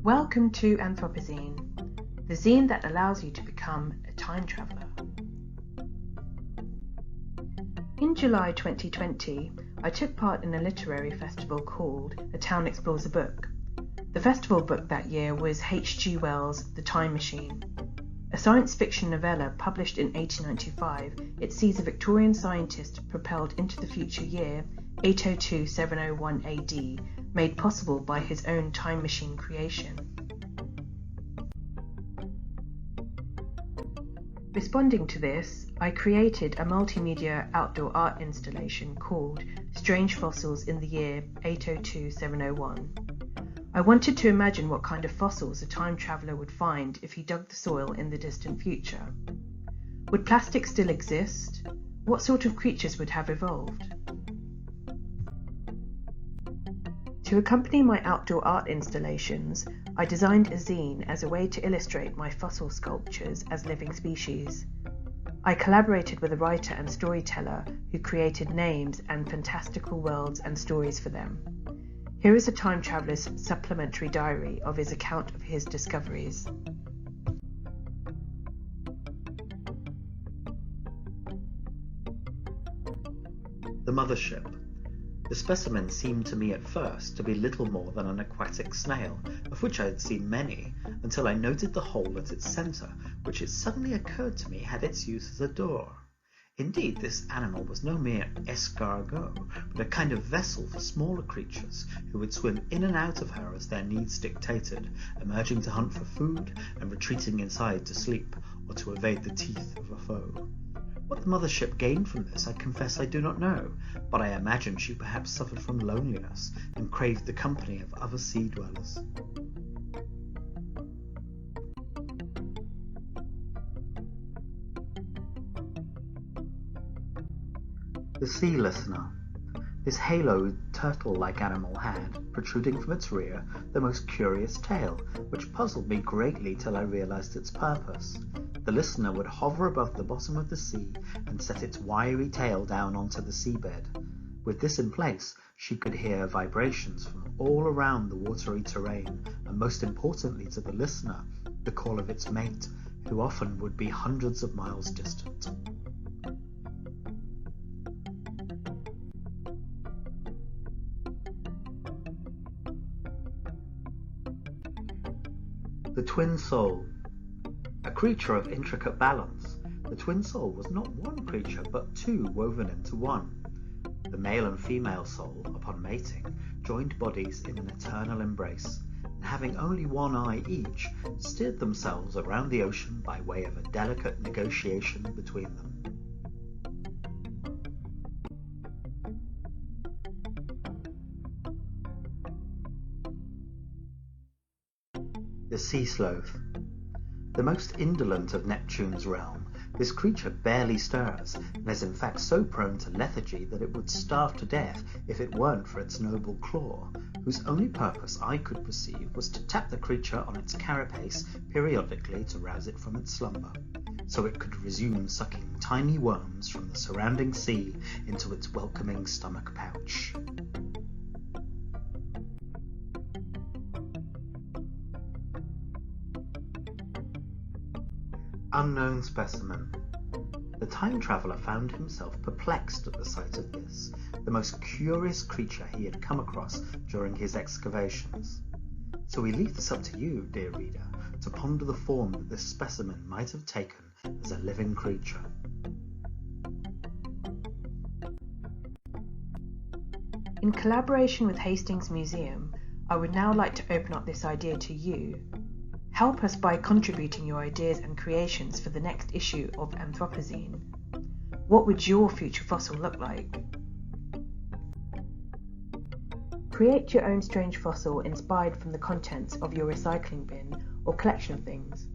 Welcome to AnthropoZine, the zine that allows you to become a time traveller. In July 2020, I took part in a literary festival called A Town Explores a Book. The festival book that year was H.G. Wells' The Time Machine. A science fiction novella published in 1895, it sees a Victorian scientist propelled into the future year 802-701 AD, made possible by his own time machine creation. Responding to this, I created a multimedia outdoor art installation called Strange Fossils in the Year 802-701. I wanted to imagine what kind of fossils a time traveller would find if he dug the soil in the distant future. Would plastic still exist? What sort of creatures would have evolved? To accompany my outdoor art installations, I designed a zine as a way to illustrate my fossil sculptures as living species. I collaborated with a writer and storyteller who created names and fantastical worlds and stories for them. Here is a time traveller's supplementary diary of his account of his discoveries. The Mothership. The specimen seemed to me at first to be little more than an aquatic snail, of which I had seen many, until I noted the hole at its centre, which it suddenly occurred to me had its use as a door. Indeed, this animal was no mere escargot, but a kind of vessel for smaller creatures who would swim in and out of her as their needs dictated, emerging to hunt for food and retreating inside to sleep or to evade the teeth of a foe. What the Mothership gained from this, I confess I do not know, but I imagine she perhaps suffered from loneliness and craved the company of other sea dwellers. The sea listener. This haloed, turtle-like animal had, protruding from its rear, the most curious tail, which puzzled me greatly till I realized its purpose. The listener would hover above the bottom of the sea and set its wiry tail down onto the seabed. With this in place, she could hear vibrations from all around the watery terrain, and most importantly to the listener, the call of its mate, who often would be hundreds of miles distant. The twin soul. A creature of intricate balance, the twin soul was not one creature but two woven into one. The male and female soul, upon mating, joined bodies in an eternal embrace, and having only one eye each, steered themselves around the ocean by way of a delicate negotiation between them. The sea sloth. The most indolent of Neptune's realm, this creature barely stirs, and is in fact so prone to lethargy that it would starve to death if it weren't for its noble claw, whose only purpose I could perceive was to tap the creature on its carapace periodically to rouse it from its slumber, so it could resume sucking tiny worms from the surrounding sea into its welcoming stomach pouch. Unknown specimen. The time traveller found himself perplexed at the sight of this, the most curious creature he had come across during his excavations. So we leave this up to you, dear reader, to ponder the form that this specimen might have taken as a living creature. In collaboration with Hastings Museum, I would now like to open up this idea to you. Help us by contributing your ideas and creations for the next issue of AnthropoZine. What would your future fossil look like? Create your own strange fossil inspired from the contents of your recycling bin or collection of things.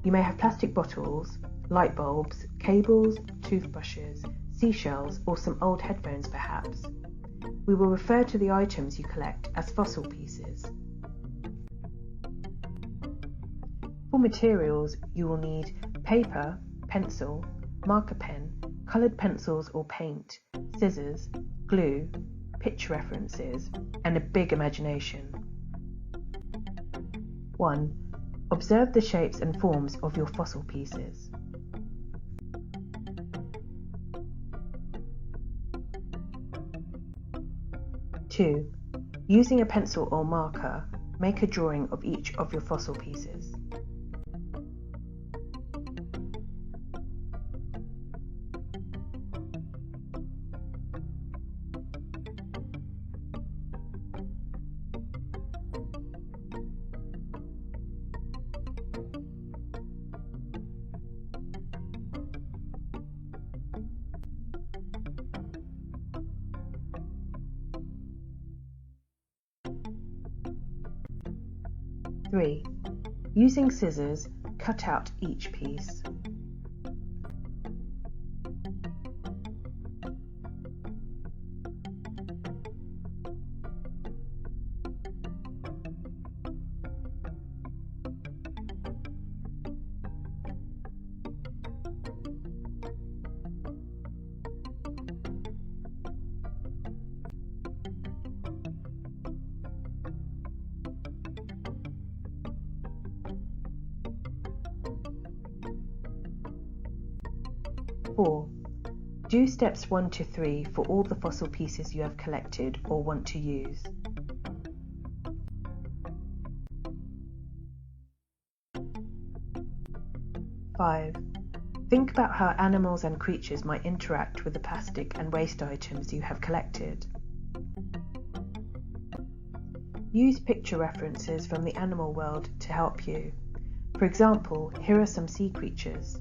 You may have plastic bottles, light bulbs, cables, toothbrushes, seashells, or some old headphones perhaps. We will refer to the items you collect as fossil pieces. For materials, you will need paper, pencil, marker pen, coloured pencils or paint, scissors, glue, picture references, and a big imagination. 1. Observe the shapes and forms of your fossil pieces. 2. Using a pencil or marker, make a drawing of each of your fossil pieces. 3. Using scissors, cut out each piece. 4. Do steps 1 to 3 for all the fossil pieces you have collected or want to use. 5. Think about how animals and creatures might interact with the plastic and waste items you have collected. Use picture references from the animal world to help you. For example, here are some sea creatures.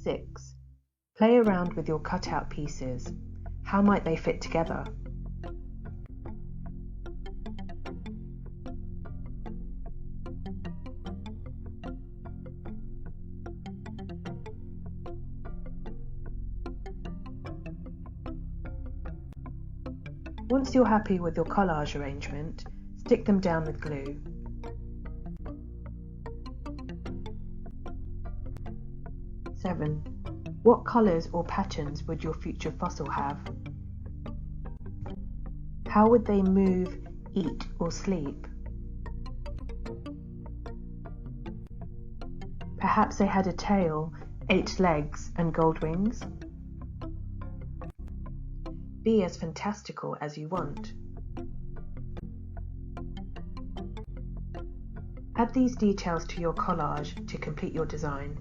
Six. Play around with your cutout pieces. How might they fit together? Once you're happy with your collage arrangement, stick them down with glue. 7. What colours or patterns would your future fossil have? How would they move, eat, or sleep? Perhaps they had a tail, 8 legs, and gold wings? Be as fantastical as you want. Add these details to your collage to complete your design.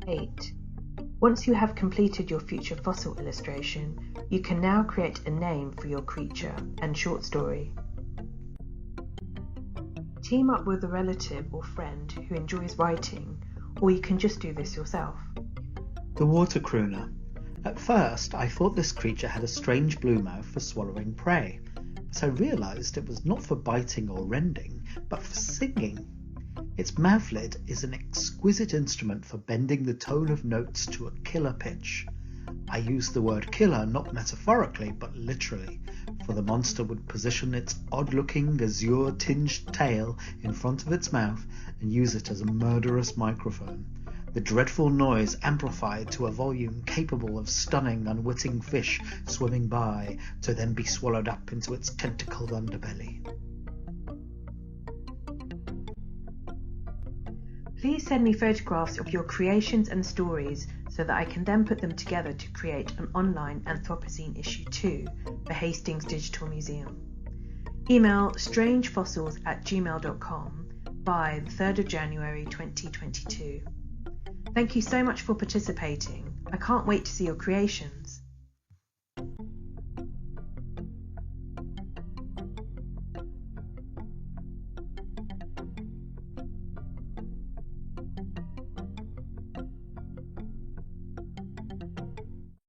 8. Once you have completed your future fossil illustration, you can now create a name for your creature and short story. Team up with a relative or friend who enjoys writing, or you can just do this yourself. The Water Crooner. At first, I thought this creature had a strange blue mouth for swallowing prey, but I realised it was not for biting or rending, but for singing. Its mouth lid is an exquisite instrument for bending the tone of notes to a killer pitch. I use the word killer not metaphorically, but literally, for the monster would position its odd-looking, azure-tinged tail in front of its mouth and use it as a murderous microphone. The dreadful noise amplified to a volume capable of stunning unwitting fish swimming by, to then be swallowed up into its tentacled underbelly. Please send me photographs of your creations and stories so that I can then put them together to create an online AnthropoZine issue 2 for Hastings Digital Museum. Email strangefossils@gmail.com by the 3rd of January 2022. Thank you so much for participating. I can't wait to see your creations.